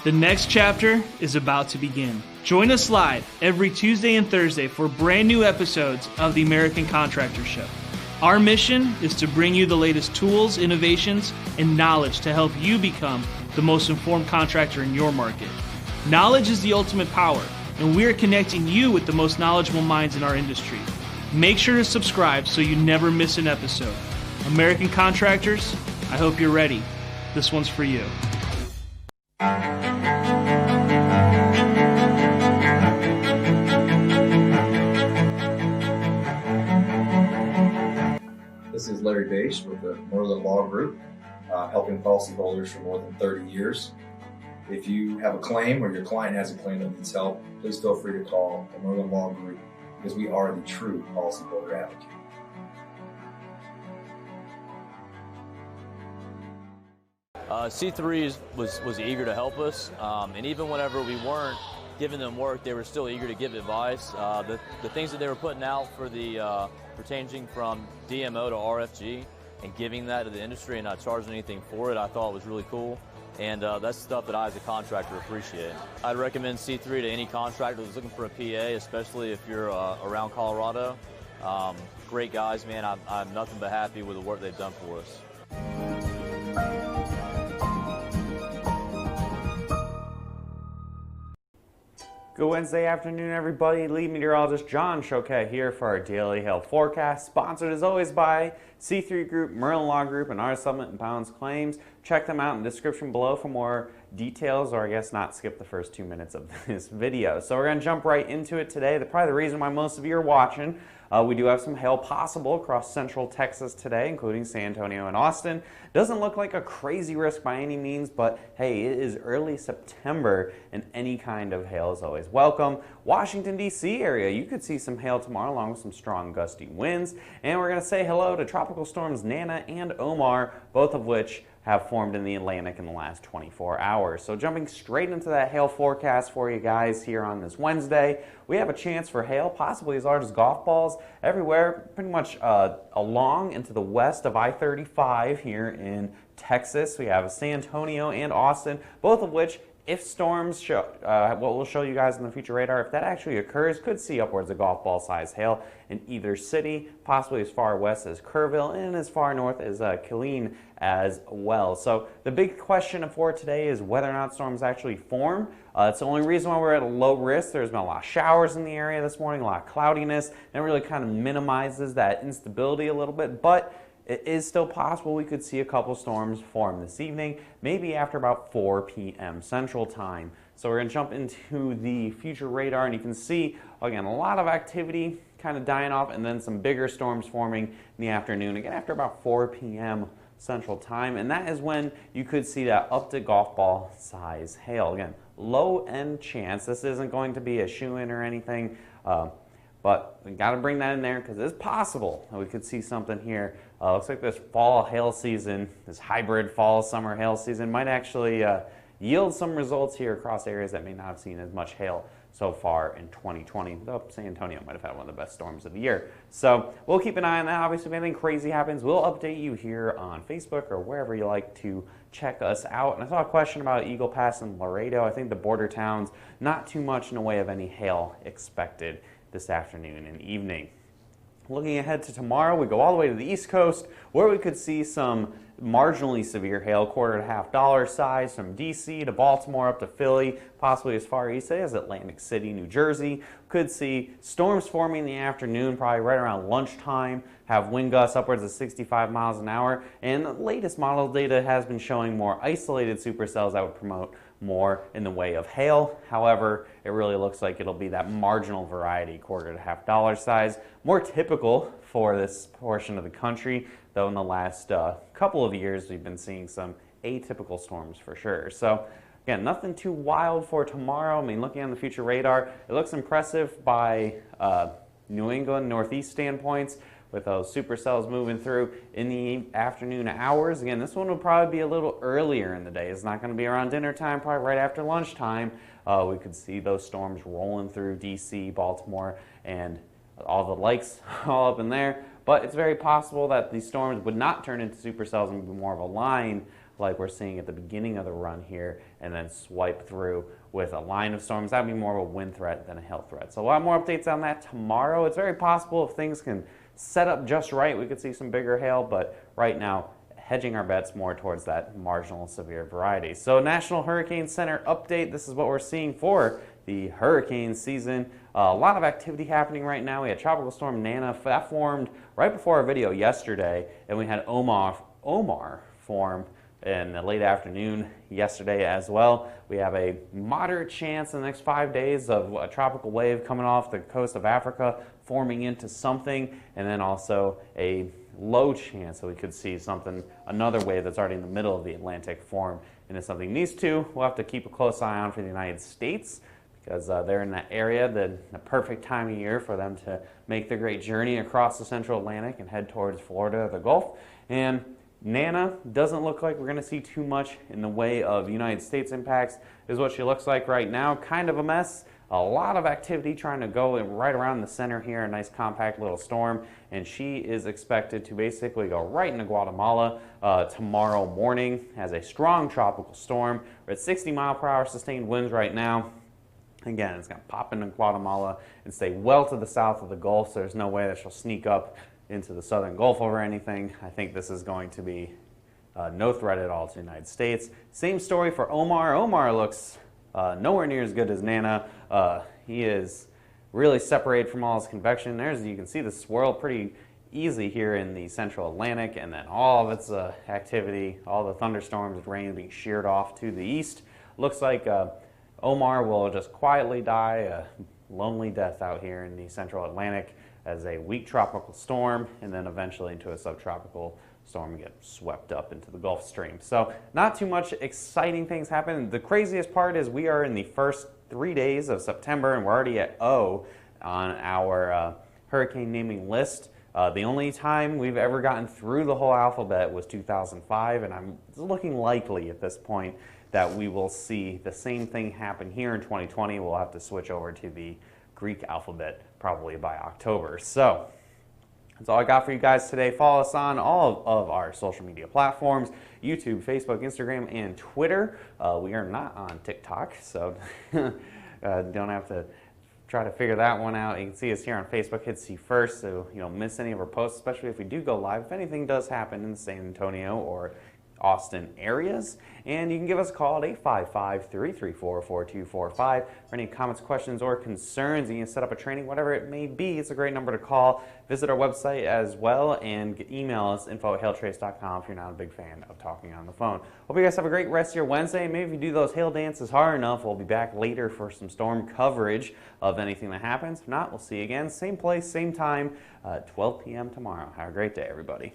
The next chapter is about to begin. Join us live every Tuesday and Thursday for brand new episodes of the American Contractor Show. Our mission is to bring you the latest tools, innovations, and knowledge to help you become the most informed contractor in your market. Knowledge is the ultimate power, and we are connecting you with the most knowledgeable minds in our industry. Make sure to subscribe so you never miss an episode. American Contractors, I hope you're ready. This one's for you. This is Larry Bache with the Merlin Law Group, helping policyholders for more than 30 years. If you have a claim or your client has a claim that needs help, please feel free to call the Merlin Law Group because we are the true policyholder advocate. C3 was eager to help us, and even whenever we weren't giving them work, they were still eager to give advice. The things that they were putting out for the changing from DMO to RFG and giving that to the industry and not charging anything for it, I thought was really cool. And that's stuff that I, as a contractor, appreciate. I'd recommend C3 to any contractor that's looking for a PA, especially if you're around Colorado. Great guys, man. I'm nothing but happy with the work they've done for us. Good Wednesday afternoon, everybody. Lead meteorologist John Choquette here for our daily hail forecast, sponsored as always by C3 Group, Merlin Law Group, and our Summit and Pounds Claims. Check them out in the description below for more details, or I guess not skip the first 2 minutes of this video. So we're going to jump right into it today. Probably the reason why most of you are watching. We do have some hail possible across central Texas today, including San Antonio and Austin. Doesn't look like a crazy risk by any means, but hey, it is early September and any kind of hail is always welcome. Washington, D.C. area, you could see some hail tomorrow along with some strong gusty winds. And we're going to say hello to tropical storms Nana and Omar, both of which have formed in the Atlantic in the last 24 hours. So jumping straight into that hail forecast for you guys here on this Wednesday, we have a chance for hail, possibly as large as golf balls, everywhere, pretty much along into the west of I-35 here in Texas. We have San Antonio and Austin, both of which, if storms show, what we'll show you guys in the future radar, if that actually occurs, could see upwards of golf ball size hail in either city, possibly as far west as Kerrville and as far north as Killeen as well. So the big question for today is whether or not storms actually form. It's the only reason why we're at a low risk. There's been a lot of showers in the area this morning, a lot of cloudiness, and it really kind of minimizes that instability a little bit, but it is still possible we could see a couple storms form this evening, maybe after about 4 p.m. Central Time. So we're going to jump into the future radar, and you can see, again, a lot of activity kind of dying off, and then some bigger storms forming in the afternoon, again, after about 4 p.m. Central Time, and that is when you could see that up to golf ball size hail. Again, low end chance. This isn't going to be a shoe-in or anything, but we got to bring that in there because it's possible that we could see something here. Looks like this fall hail season, this hybrid fall-summer hail season might actually yield some results here across areas that may not have seen as much hail so far in 2020, though San Antonio might have had one of the best storms of the year. So we'll keep an eye on that. Obviously, if anything crazy happens, we'll update you here on Facebook or wherever you like to check us out. And I saw a question about Eagle Pass and Laredo. I think the border towns, not too much in the way of any hail expected this afternoon and evening. Looking ahead to tomorrow, we go all the way to the East Coast where we could see some marginally severe hail, $1.25 size from DC to Baltimore up to Philly, possibly as far east as Atlantic City, New Jersey. Could see storms forming in the afternoon, probably right around lunchtime, have wind gusts upwards of 65 miles an hour, and the latest model data has been showing more isolated supercells that would promote more in the way of hail. However, it really looks like it'll be that marginal variety, $1.25 size, more typical for this portion of the country, though in the last couple of years we've been seeing some atypical storms for sure. So again, nothing too wild for tomorrow. I mean, looking on the future radar, it looks impressive by New England, Northeast standpoints, with those supercells moving through in the afternoon hours. Again, this one will probably be a little earlier in the day. It's not going to be around dinner time, probably right after lunchtime. We could see those storms rolling through DC, Baltimore, and all the likes all up in there. But it's very possible that these storms would not turn into supercells and be more of a line like we're seeing at the beginning of the run here, and then swipe through with a line of storms. That would be more of a wind threat than a hail threat. So a lot more updates on that tomorrow. It's very possible if things can set up just right, we could see some bigger hail, but right now, hedging our bets more towards that marginal severe variety. So National Hurricane Center update, this is what we're seeing for the hurricane season. A lot of activity happening right now. We had Tropical Storm Nana, that formed right before our video yesterday, and we had Omar form in the late afternoon yesterday as well. We have a moderate chance in the next 5 days of a tropical wave coming off the coast of Africa forming into something, and then also a low chance that we could see something, another wave that's already in the middle of the Atlantic form into something. These two we'll have to keep a close eye on for the United States because they're in that area, the perfect time of year for them to make the great journey across the central Atlantic and head towards Florida or the Gulf. And Nana doesn't look like we're going to see too much in the way of United States impacts. This is what she looks like right now. Kind of a mess. A lot of activity trying to go right around the center here. A nice compact little storm. And she is expected to basically go right into Guatemala tomorrow morning as a strong tropical storm. We're at 60-mile-per-hour sustained winds right now. Again, it's going to pop into Guatemala and stay well to the south of the Gulf, so there's no way that she'll sneak up into the southern Gulf over anything. I think this is going to be no threat at all to the United States. Same story for Omar. Omar looks nowhere near as good as Nana. He is really separated from all his convection. You can see the swirl pretty easy here in the central Atlantic, and then all of its activity, all the thunderstorms, rain being sheared off to the east. Looks like Omar will just quietly die a lonely death out here in the central Atlantic as a weak tropical storm, and then eventually into a subtropical storm and get swept up into the Gulf Stream. So not too much exciting things happen. The craziest part is we are in the first 3 days of September and we're already at O on our hurricane naming list. The only time we've ever gotten through the whole alphabet was 2005, and I'm looking likely at this point that we will see the same thing happen here in 2020. We'll have to switch over to the Greek alphabet probably by October. So that's all I got for you guys today. Follow us on all of our social media platforms: YouTube, Facebook, Instagram, and Twitter. We are not on TikTok, so don't have to try to figure that one out. You can see us here on Facebook. Hit see first so you don't miss any of our posts, especially if we do go live. If anything does happen in the San Antonio or Austin areas, and you can give us a call at 855-334-4245 for any comments, questions, or concerns. You can set up a training, whatever it may be. It's a great number to call. Visit our website as well, and email us info@hailtrace.com if you're not a big fan of talking on the phone. Hope you guys have a great rest of your Wednesday. Maybe if you do those hail dances hard enough, we'll be back later for some storm coverage of anything that happens. If not, we'll see you again, same place, same time, 12 p.m. tomorrow. Have a great day, everybody.